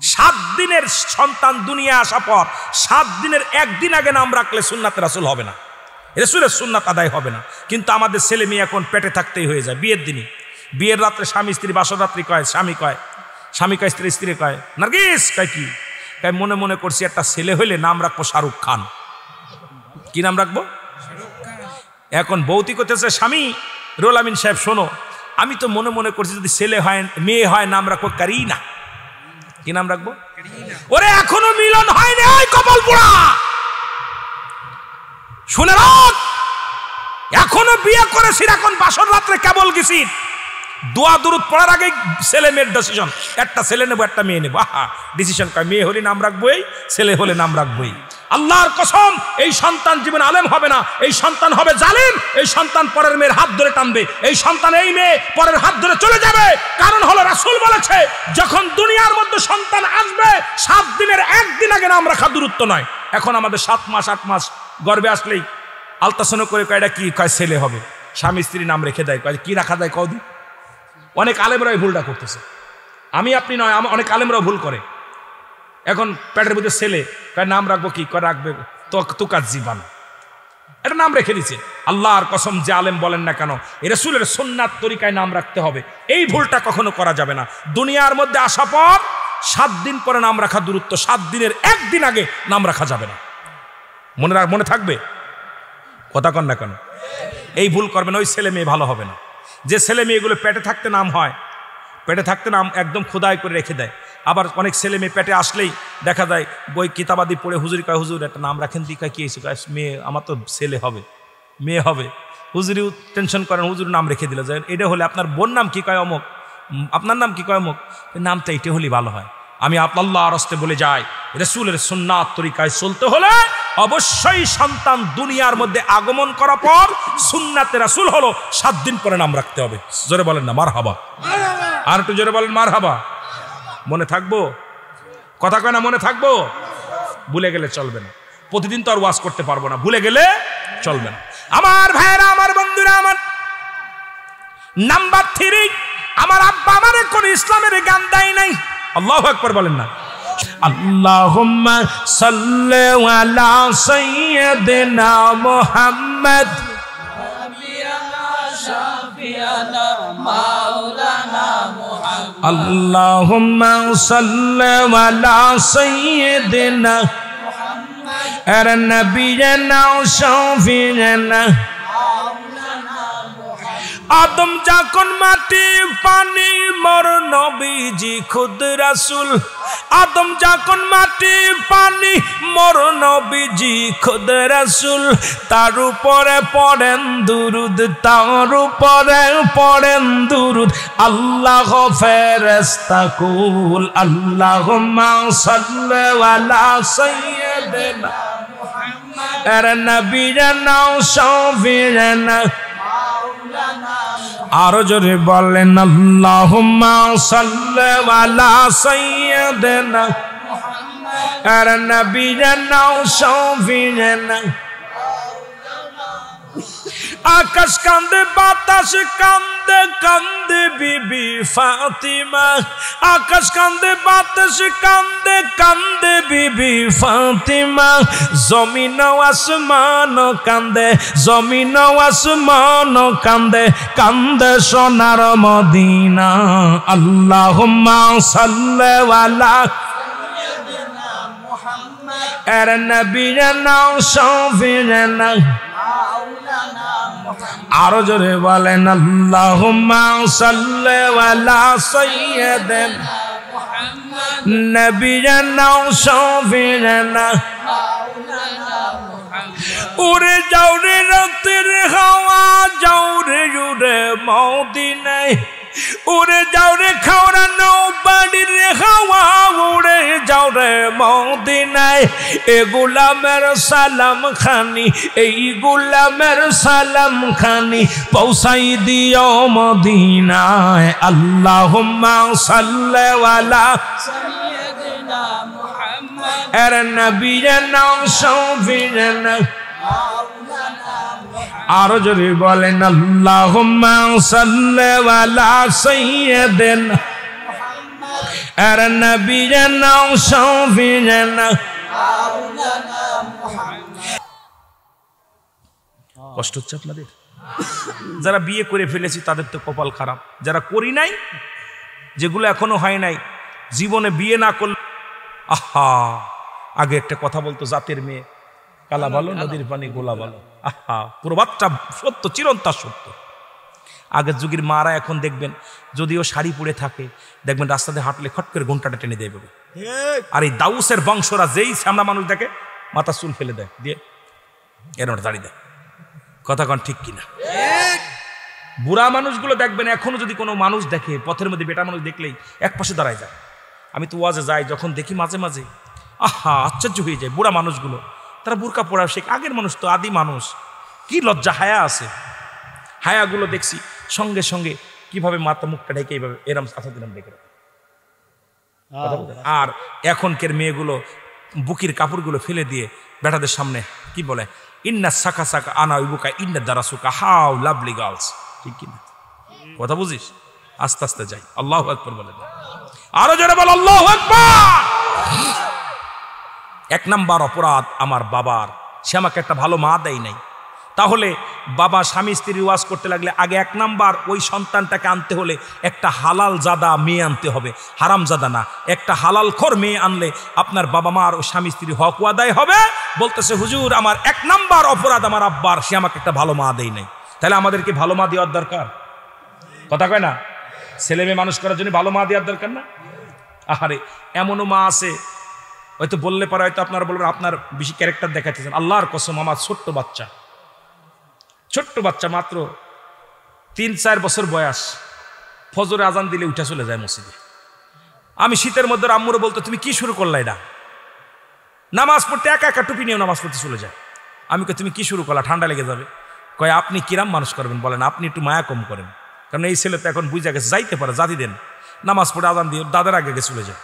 Speaker 1: 7 দিনের সন্তান দুনিয়া আসা পর 7 দিনের একদিন আগে নাম রাখলে সুন্নাতে রাসূল হবে না, রাসূলের সুন্নাত আদায় হবে না। কিন্তু আমাদের ছেলে মেয়ে এখন পেটে থাকতেই হয়ে যায়। বিয়ের দিনই, বিয়ের রাত্রে স্বামী স্ত্রী বাসর রাত্রি কয়, স্বামী কয় স্ত্রী কয় নার্গিস কয় কি কয়, মনে মনে করছি একটা ছেলে হইলে নাম রাখবো শাহরুখ খান। কি নাম রাখবো? এখন বৌতি করতেছে স্বামী, রুহুল আমিন সাহেব শোনো, আমি তো মনে মনে করছি যদি ছেলে হয় মেয়ে হয় নাম রাখবো কারিনা। কি নাম রাখবো? ওরে এখনো মিলন হয়নি, ওই কপাল পোড়া শুনে রাখ, এখনো বিয়ে করেছি, এখন বাসর রাত্রে কেবল গেছি, দোয়া দুরুদ পড়ার আগে ছেলে মেয়ের ডিসিশন, একটা ছেলে নেবো একটা মেয়ে নেবো। আহা, ডিসিশন কয় মেয়ে হলে নাম রাখবোই, ছেলে হলে নাম রাখবোই। আল্লাহর কসম, এই সন্তান জীবন আলেম হবে না, এই সন্তান হবে জালেম। এই সন্তান পরের মেয়ের হাত ধরে টানবে, এই সন্তান এই মেয়ে পরের হাত ধরে চলে যাবে। কারণ হলো রাসূল বলেছে যখন দুনিয়ার মধ্যে সন্তান আসবে 7 দিনের একদিন আগে নাম রাখা দূরত্ব নয়। এখন আমাদের 7 মাস 8 মাস গর্ভে আসলেই আলতাসন করে কয় এটা কি, কয় ছেলে হবে, স্বামী স্ত্রী নাম রেখে দেয়, কয় কি রাখা যায় কদি। অনেক আলেমরাই ভুলটা করতেছে, আমি আপনি নয়, অনেক আলেমরাও ভুল করে। এখন পেটের মধ্যে ছেলে, কয় নাম রাখবো কি, কয় রাখবে তুকার জীবন, এটা নাম রেখে দিছে। আল্লাহর কসম, যে আলেম বলেন না কেন, রাসূলের সুন্নাত তরিকায় নাম রাখতে হবে। এই ভুলটা কখনো করা যাবে না। দুনিয়ার মধ্যে আসা পর 7 দিন পরে নাম রাখা দূরত্ব, 7 দিনের একদিন আগে নাম রাখা যাবে না। মনে থাকবে। কথা কন না কেন? এই ভুল করবেন, ওই ছেলে মেয়ে ভালো হবে না। যে ছেলে মেয়েগুলো পেটে থাকতে নাম হয়, পেটে থাকতে নাম একদম খোদাই করে রেখে দেয়। আবার অনেক ছেলে মেয়ে পেটে আসলেই দেখা যায় বই কিতাবাদি পড়ে হুজুরি কয়, হুজুর একটা নাম রাখেন দিকা, কি হয়েছে? মেয়ে, আমার তো ছেলে হবে, মেয়ে হবে। হুজুরিও টেনশন করেন, হুজুর নাম রেখে দিল। যে এটা হলে আপনার বোন নাম কি কয় অমুক, আপনার নাম কি কয় অমুক, নামটা এটা হলেই ভালো হয়। আমি আল্লাহর রাস্তে বলে যাই, রাসূলের সুন্নাত তরিকায় চলতে হলে অবশ্যই সন্তান দুনিয়ার মধ্যে আগমন করার পর সুন্নাতে রাসূল হলো 7 দিন পরে নাম রাখতে হবে। জোরে বলেন না মারহাবা, আর একটু জোরে বলেন মারহাবা। মনে থাকবো? কথা কয় না মনে থাকবো? ভুলে গেলে চলবে না। প্রতিদিন তো আর ওয়াজ করতে পারবো না, ভুলে গেলে চলবে না। আমার ভাইরা, আমার বন্ধুরা, আমার নাম্বার 3, আমার আব্বা আমারে কোন ইসলামের গান দেয় নাই। আল্লাহু আকবার বলেন না। আল্লাহুম্মা সাল্লি আলা সাইয়্যিদিনা মুহাম্মদ আল্লাহুম্মা সাল্লি আলা সাইয়্যিদিনা আর নবিয়িনা শাফিয়িনা। আদম যখন মাটি পানি মোর নবীজি খুদ রাসূল, আদম যখন মাটি পানি মোর নবীজি খুদ রাসূল। তার উপরে পড়েন দুরুদ, তার উপরে পড়েন দুরুদ। আল্লাহ ফেরেশতা কুল আল্লাহুম্মা সাল্লি আলা সাইয়্যিদিনা মুহাম্মদ আর নবিয়িনা শাফিয়িনা। আরো জোরে বলেন আল্লাহুম্মা সাল্লি আলা সাইয়্যিদিনা মুহাম্মদ আর নবিয়িনা শাফিয়িনা। আকাশ কান্দে বাতাস কান্দে কান্দে বিবি ফাতিমা, আকাশ কান্দে বাতাস কান্দে কান্দে বিবি ফাতিমা। জমিন আসমান কান্দে, জমিন আসমান কান্দে কান্দে সোনার মদিনা। আল্লাহুম্মা সাল্লি আলা সাইয়্যিদিনা মুহাম্মদ আর নবিয়িনা শাফিয়িনা। আরো জোরে বলেন আল্লাহুম্মা সাল্লি আলা সাইয়্যিদিনা মুহাম্মদ নবিয়িনা শাফিয়িনা। উড়ে যাও রে রাতের হাওয়া, যাও রে উড়ে মদিনায়। উড়ে যাও রে খাওয়ানো বাড়ির হাওয়া, উড়ে যাও রে মদিনায়। এ গোলামের সালাম খানি, এই গোলামের সালাম খানি পৌঁছাই দিও মদিনায়। আল্লাহুম্মা সাল্লি আলা সাইয়্যিদিনা মুহাম্মদ আর নবিয়িনা শাফিয়িনা। আরো জোরে বলেন আল্লাহুম্মা সাল্লি আলা সাইয়্যিদিনা মুহাম্মদ আর নবিয়িনা শাফিয়িনা। কষ্ট হচ্ছে আপনাদের? যারা বিয়ে করে ফেলেছি তাদের তো কপাল খারাপ, যারা করি নাই, যেগুলো এখনো হয় নাই, জীবনে বিয়ে না করলে আহা। আগে একটা কথা বলতো, জাতের মেয়ে কালা ভালো, নদীর পানি গোলা ভালো। আহা, প্রবাদটা সত্য, চিরন্তন সত্য। আগের যুগের মারা এখন দেখবেন, যদিও শাড়ি পরে থাকে, দেখবেন রাস্তাতে হাঁটলে খট করে ঘন্টাটা টেনে দেবে। আর এই দাউসের বংশরা যেই সামনা মানুষ দেখে মাথা চুল ফেলে দেয়, দিয়ে এর দাঁড়িয়ে দেয়। কথা কন ঠিক কিনা? বুড়া মানুষগুলো দেখবেন এখনো যদি কোনো মানুষ দেখে, পথের মধ্যে বেটা মানুষ দেখলেই এক পাশে দাঁড়ায় যায়। আমি তো ওয়াজে যাই, যখন দেখি মাঝে মাঝে আহা আশ্চর্য হয়ে যায়। বুড়া মানুষগুলো তারা বুরকা পরা শেখ, আগের মানুষ তো আদি মানুষ, কি লজ্জা হায়া আছে। হায়াগুলো দেখছি সঙ্গে সঙ্গে কিভাবে মাথা মুখটা ঢেকে এইভাবে এরম আথা দিলাম ডেকে। আর এখনকার মেয়েগুলো বুকির কাপড়গুলো ফেলে দিয়ে বেটাদের সামনে কি বলে, ইন্না সাকা সাকা আনা উইবুকা ইন্না দারাসুকা, হাউ লাভলি গার্লস। ঠিক কিনা? কথা বুঝিস? আস্তে আস্তে যাই। আল্লাহু আকবার বলে, আরো জোরে বল আল্লাহু আকবার। এক নাম্বার অপরাধ আমার বাবার, সে আমাকে একটা ভালো মা দেয় নাই, তাহলে বাবা স্বামী স্ত্রীর ওয়াজ করতে লাগলে আগে 1 নাম্বার ওই সন্তানটাকে আনতে হলে একটা হালাল জাদা মেয়ে আনতে হবে, হারাম জাদা না। একটা হালাল খোর মেয়ে আনলে আপনার বাবা মার ও স্বামী স্ত্রীর হক আদায় হবে। বলতেছে হুজুর আমার 1 নাম্বার অপরাধ আমার আব্বার, সে আমাকে একটা ভালো মা দেয় নাই। তাহলে আমাদেরকে ভালো মা দেওয়ার দরকার, কথা কয় না? ছেলে মেয়ে মানুষ করার জন্য ভালো মা দেওয়ার দরকার না? আহারে এমনও মা আছে হয়তো বললে পরে হয়তো আপনারা বলবেন আপনার বেশি ক্যারেক্টার দেখাচ্ছেন। আল্লাহর কসম, আমার ছোট্ট বাচ্চা মাত্র 3-4 বছর বয়স, ফজরে আজান দিলে উঠে চলে যায় মসজিদে। আমি শীতের মধ্যে আম্মুরে বলতো তুমি কি শুরু করলা? এটা নামাজ পড়তে একা টুপি নিয়েও নামাজ পড়তে চলে যায়। আমি কই তুমি কি শুরু করলা, ঠান্ডা লেগে যাবে। কয় আপনি কিরাম মানুষ করবেন বলেন, আপনি একটু মায়া কম করেন, কারণ এই ছেলে তো এখন বুঝা গেছে যাইতে পারে, জাতি দেন, নামাজ পড়ে আজান দিয়ে দাদার আগে চলে যায়।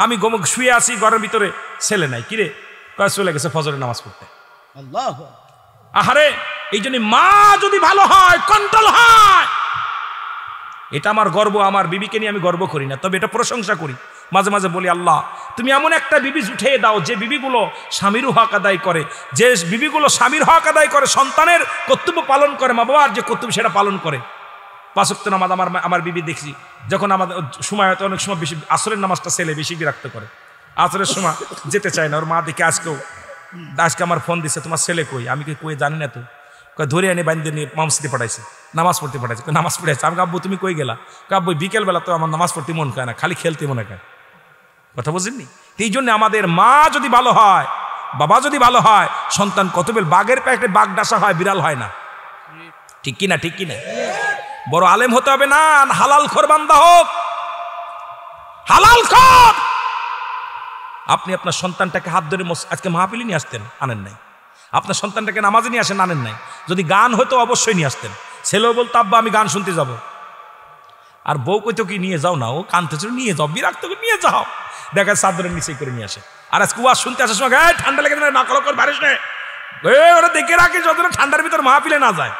Speaker 1: আমি শুয়ে আছি ঘরের ভিতরে, ছেলে নাই, কিরে? কয় চলে গেছে ফজরের নামাজ পড়তে। আল্লাহ, আহারে এই জন্য মা যদি ভালো হয়, কন্ট্রোল হয়, এটা আমার গর্ব। আমার বিবিকে নিয়ে আমি গর্ব করি না, তবে এটা প্রশংসা করি। মাঝে মাঝে বলি আল্লাহ তুমি এমন একটা বিবি উঠিয়ে দাও যে বিবিগুলো স্বামীর হক আদায় করে, যে বিবিগুলো স্বামীর হক আদায় করে, সন্তানের কর্তব্য পালন করে, মা বাবার যে কর্তব্য সেটা পালন করে। 5 ওয়াক্ত নামাজ আমার বিবি দেখছি, যখন আমাদের সময় হয়তো অনেক সময় বেশি আসরের নামাজটা ছেলে বেশি বিরক্ত করে, আসরের সময় যেতে চায় না। ওর মা দেখে আজকে আমার ফোন দিচ্ছে, তোমার ছেলে কই? আমি কই জানি না তো। ধরে আনি বান্ধে নিয়ে মসজিদে পাঠাইছে, নামাজ পড়তে পাঠাইছে। নামাজ পড়েছে। আমি আব্বু তুমি কই গেলা? আব্বু বিকেলবেলা তো আমার নামাজ পড়তে মন খায় না, খালি খেলতে মনে খায়। কথা বুঝেননি? এই জন্য আমাদের মা যদি ভালো হয়, বাবা যদি ভালো হয়, সন্তান কত বেল বাঘের পেটে বাঘ ডাসা হয়, বিড়াল হয় না। ঠিক কিনা? ঠিক কিনা? বড় আলেম হতে হবে না, হালাল খোর বান্দা হোক, হালাল খোর। আপনি আপনার সন্তানটাকে হাত ধরে আজকে মাহফিলে নিয়ে আসতেন, আনেন নাই। আপনার সন্তানটাকে নামাজে নিয়ে আসেন, আনেন নাই। যদি গান হতো অবশ্যই নিয়ে আসতেন। ছেলেও বলতো আব্বা আমি গান শুনতে যাব, আর বউ কইতো কি নিয়ে যাও না, ও কানতে ছিল, নিয়ে যাও, বিরক্ত করে নিয়ে যাও। দেখা চাদরের নিচে করে নিয়ে আসে। আর আজকে ওয়াজ শুনতে আসার সময় ঠান্ডা লেগে না, কল করে বারিশ নেই, ওরা দেখে রাখে যত ঠান্ডার ভিতর মাহফিলে না যায়।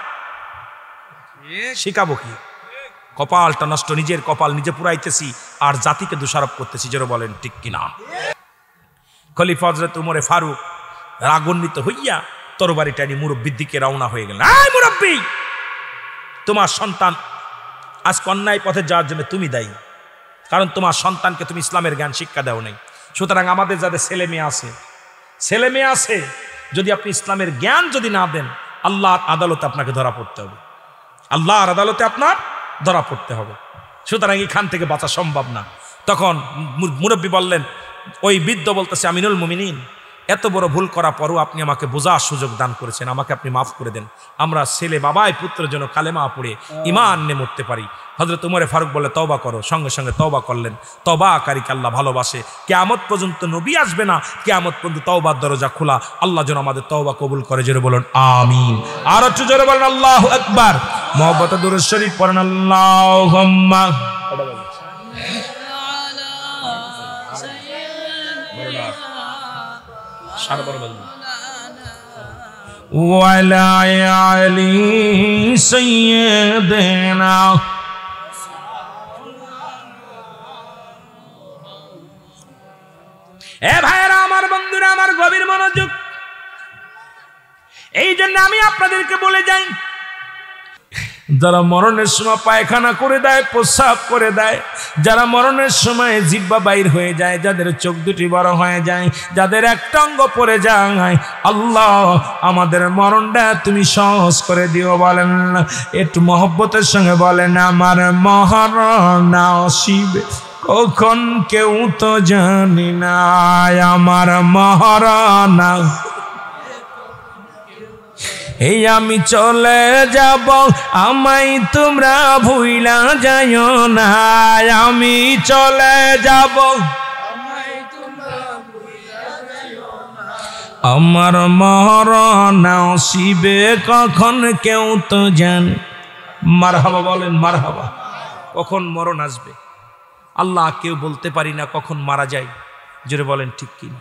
Speaker 1: শিখাবো কি? কপালটা নষ্ট, নিজের কপাল নিজে পুরাইতেছি আর জাতিকে দোষারোপ করতেছি। যেন বলেন ঠিক কিনা? খলিফা হযরত উমরে ফারুক রাগান্বিত হইয়া তরবারি টানি মুরব্বির দিকে রওনা হয়ে গেলেন। এই মুরব্বি, তোমার সন্তান আজ অন্যায় পথে যাওয়ার জন্য তুমি দায়ী, কারণ তোমার সন্তানকে তুমি ইসলামের জ্ঞান শিক্ষা দাও নাই। সুতরাং আমাদের যাদের ছেলে মেয়ে আছে, যদি আপনি ইসলামের জ্ঞান যদি না দেন, আল্লাহর আদালতে আপনাকে ধরা পড়তে হবে, আল্লাহর আদালতে আপনার ধরা পড়তে হবে। সুতরাং এখান থেকে বাঁচা সম্ভব না। তখন মুরব্বী বললেন, ওই বৃদ্ধ বলতেছে, আমিনুল মুমিনিন, এত বড় ভুল করা পরও আপনি আমাকে বোঝার সুযোগ দান করেছেন, আমাকে আপনি মাফ করে দেন। আমরা ছেলে বাবাই পুত্রের জন্য কালেমা পড়ে ঈমান নিয়ে মরতে পারি। হযরত উমরে ফারুক বলে তওবা করো, সঙ্গে সঙ্গে তওবা করলেন। তওবাকারীকে আল্লাহ ভালোবাসে। কিয়ামত পর্যন্ত নবী আসবে না, কিয়ামত পর্যন্ত তওবার দরজা খোলা। আল্লাহ যেন আমাদের তওবা কবুল করে। জোরে বলুন আমিন। আর একটু জোরে বলেন আল্লাহু আকবার। মুহাব্বতে দুরূদ শরীফ পড়েন আল্লাহুম্মা ওয়ালা আলি সাইয়্যিদিনা। এ ভাইরা আমার, বন্ধুরা আমার, গভীর মনোযোগ। এই জন্য আমি আপনাদেরকে বলে যাই, যারা মরণের সময় পায়খানা করে দেয়, প্রস্রাব করে দেয়, যারা মরণের সময় জিহ্বা বাইর হয়ে যায়, যাদের চোখ দুটি বড় হয়ে যায়, যাদের একটা অঙ্গ পড়ে যায়, আল্লাহ আমাদের মরণটা তুমি সহজ করে দিও। বলেন একটু মহব্বতের সঙ্গে বলেন, আমার মরণ আসিবে কখন কেউ তো জানি না, আমার মরণ এই আমি চলে যাব, আমায় তোমরা ভুইলা যাইও না, আমি চলে যাব, আমার মরণ আসিবে কখন কেউ তো জান। মারহাবা বলেন, মারহাবা। কখন মরণ আসবে আল্লাহ কেউ বলতে পারি না, কখন মারা যায়। জোরে বলেন ঠিক কিনা?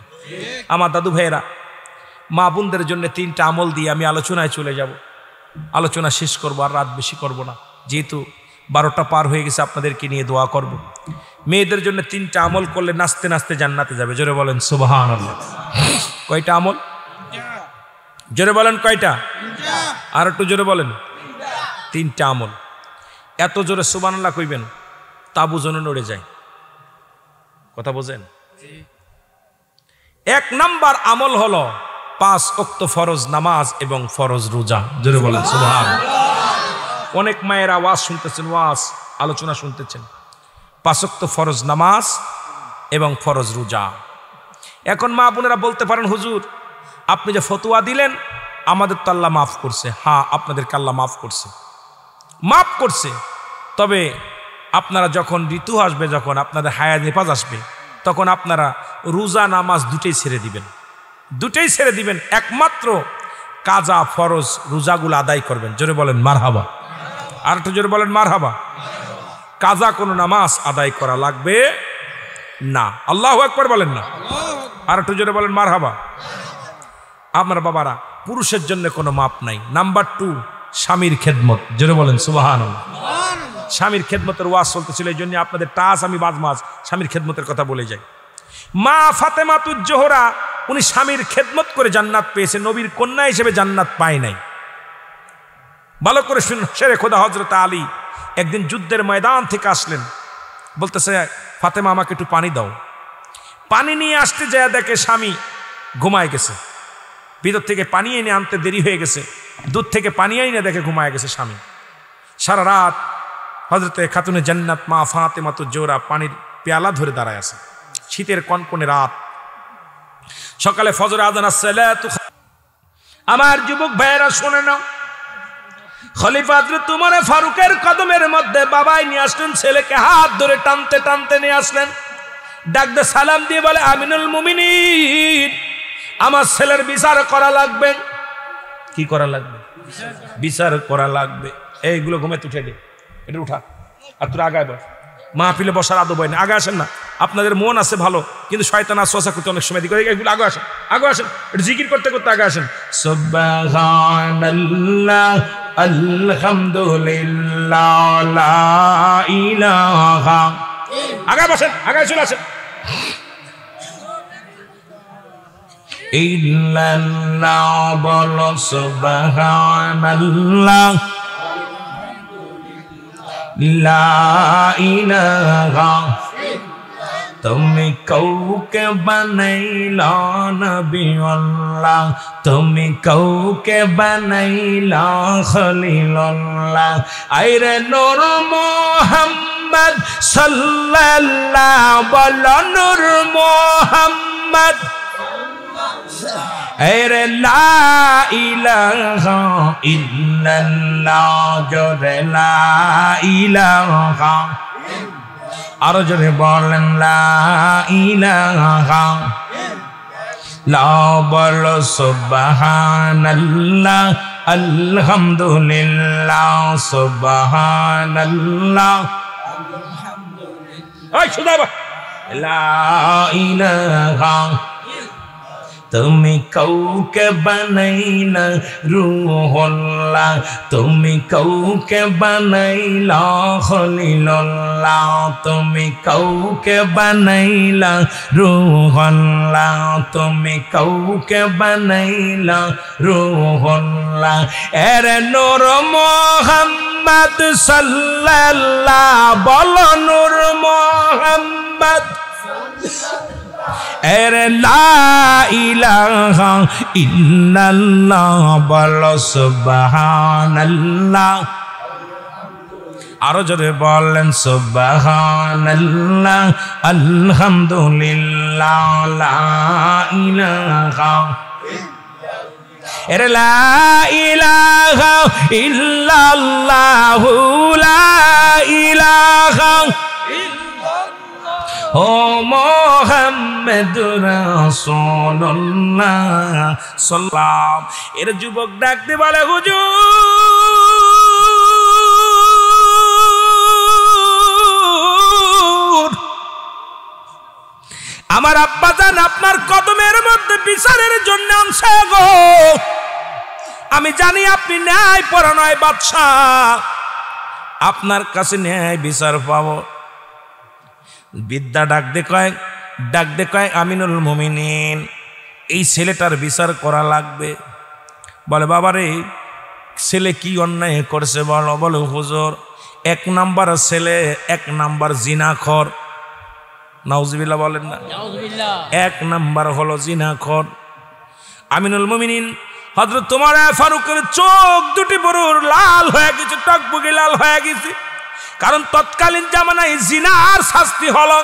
Speaker 1: আমার দাদু ভাইয়েরা, মা বোনদের জন্য 3টা আমল দিয়ে আমি আলোচনায় চলে যাব। আলোচনা শেষ করবো, আর রাত বেশি করব না, যেহেতু 12টা পার হয়ে গেছে। আপনাদেরকে নিয়ে দোয়া করব। মেয়েদের জন্য 3টা আমল করলে নাচতে নাচতে জান্নাতে যাবে। জোরে বলেন সুবহানাল্লাহ। কয়টা আমল? জোরে বলেন কয়টা? আর একটু জোরে বলেন। তিনটা আমল। এত জোরে সুবহানাল্লাহ কইবেন তাবু যেন নড়ে যায়। কথা বোঝেন? 1 নাম্বার আমল হলো 5 ওয়াক্ত ফরজ নামাজ এবং ফরজ রোজা। জোরে বলেন সুবহানাল্লাহ। অনেক মায়েরা ওয়াজ শুনতেছেন, ওয়াজ আলোচনা শুনতেছেন। 5 ওয়াক্ত ফরজ নামাজ এবং ফরজ রোজা। এখন মা বোনেরা বলতে পারেন, হুজুর আপনি যে ফতোয়া দিলেন আমাদের তো আল্লাহ মাফ করছে। হ্যাঁ, আপনাদেরকে আল্লাহ মাফ করছে, মাফ করছে। তবে আপনারা যখন ঋতু আসবে, যখন আপনাদের হায়াত নিপাজ আসবে, তখন আপনারা রোজা নামাজ দুটেই ছেড়ে দিবেন, দুটেই ছেড়ে দিবেন। একমাত্র কাজা ফরজ রোজাগুলো আদায় করবেন। জোরে বলেন মারহাবা। আর একটু জোরে বলেন মারহাবা। কাজা কোনো নামাজ আদায় করা লাগবে না। আল্লাহু আকবার বলেন না। আর একটু জোরে বলেন মারহাবা। আমার বাবারা, পুরুষের জন্য কোনো মাপ নাই। নাম্বার 2, স্বামীর খেদমত। জোরে বলেন সুবহানাল্লাহ। স্বামীর খেদমতের ওয়াজ চলতেছিল, এই জন্য আপনাদের টাস আমি বাজমাজ স্বামীর খেদমতের কথা বলে যাই। মা ফাতেমাতুজ জোহরা উনি স্বামীর খেদমত করে জান্নাত পেয়েছে, নবীর কন্যা হিসেবে জান্নাত পায় নাই। ভালো করে শুনুন, শেরে খোদা হযরত আলী একদিন যুদ্ধের ময়দান থেকে আসলেন, বলতেছে ফাতেমা আমাকে একটু পানি দাও। পানি নিয়ে আসতে যায় দেখে স্বামী ঘুমায় গেছে। ভিতর থেকে পানি এনে আনতে দেরি হয়ে গেছে, দুধ থেকে পানি এনে দেখে ঘুমায় গেছে স্বামী। সারা রাত হযরতে খাতুনে জান্নাত মা ফাতেমাতুজ জোহরা পানির পেয়ালা ধরে দাঁড়ায় আছে। শীতের কনকনে রাত, সকালে ফজর আযান আসসালাতু। আমার যুবক ভাইয়েরা শুনে নাও, খলিফা হযরত উমর ফারুকের কদমের মধ্যে বাবাই নিয়ে আসলেন, ছেলেকে হাত ধরে টানতে টানতে নিয়ে আসলেন। ডাক দিয়ে সালাম দিয়ে বলে, আমিনুল মুমিনিন, আমার ছেলের বিচার করা লাগবে। কি করা লাগবে? বিচার করা লাগবে। এইগুলো ঘুমাতে উঠে দে, এটা উঠা। আর তোর আগায় বস, মাহফিলে বসার আদব হয় না। আগে আসেন না, আপনাদের মন আছে ভালো, কিন্তু শয়তান আসওয়াসা করতে অনেক সময় দিকে। এগুলো আগে আসেন, আগে আসেন, এটা জিকির করতে করতে আগে আসেন। সুবহানাল্লাহ আলহামদুলিল্লাহ লা ইলাহা। আগে বসেন, আগে চলে আসেন। ইল্লাল্লাহ বলো সুবহানাল্লাহ লা ইলাহা। তুমি কাউকে বানাইলা নবী আল্লাহ, তুমি কাউকে বানাইলা খলিলুল্লাহ। আইরে নূর মুহাম্মদ সাল্লাল্লাহু বলো নূর মুহাম্মদ। আরে লা ইলাহা ইল্লাল্লাহ, জোরে লা ইলাহা। আরো জোরে বলেন লা ইলাহা। লা বলো সুবহানাল্লাহ আলহামদুলিল্লাহ সুবহানাল্লাহ। ওই সুদাবা লা ইলাহা। তুমি কাউকে বানাইলা রূহুল্লাহ, তুমি কাউকে বানাইলা খলিলুল্লাহ, তুমি কাউকে বানাইলা রূহুল্লাহ, তুমি কাউকে বানাইলা রূহুল্লাহ। এর নূর মুহাম্মদ সাল্লাল্লাহু বলো নূর মুহাম্মদ। এরে লা ইলাহা ইল্লাল্লাহ বলো সুবহানাল্লাহ। আরো জোরে বলেন সুবহানাল্লাহ আলহামদুলিল্লাহ লা ইলাহা। এরে লা ইলাহা ইল্লাল্লাহু লা ইলাহা ও মুহাম্মাদুর রাসূলুল্লাহ সাল্লাম। এর যুবক ডাকতে বলে, হুজুর আমার আব্বাজান আপনার কদমের মধ্যে বিচারের জন্য আনছে গো। আমি জানি আপনি ন্যায় পরায়ণ বাদশাহ, আপনার কাছে ন্যায় বিচার পাবো। বিদ্যা ডাক দে কয় আমিনুল মুমিনিন, এই ছেলেটার বিচার করা লাগবে। বলে বাবারে ছেলে কি অন্যায় করছে বলো? বলো হুজুর, 1 নাম্বার ছেলে 1 নাম্বার জিনাখর। নাউজুবিল্লাহ বলেন না? 1 নাম্বার হলো জিনাখর। আমিনুল মুমিনিন হযরত ওমর ফারুকের চোখ দুটি বড় লাল হয়ে গেছে, টকবগে লাল হয়ে গেছে। কারণ তৎকালীন জামানায় জিনার শাস্তি হলো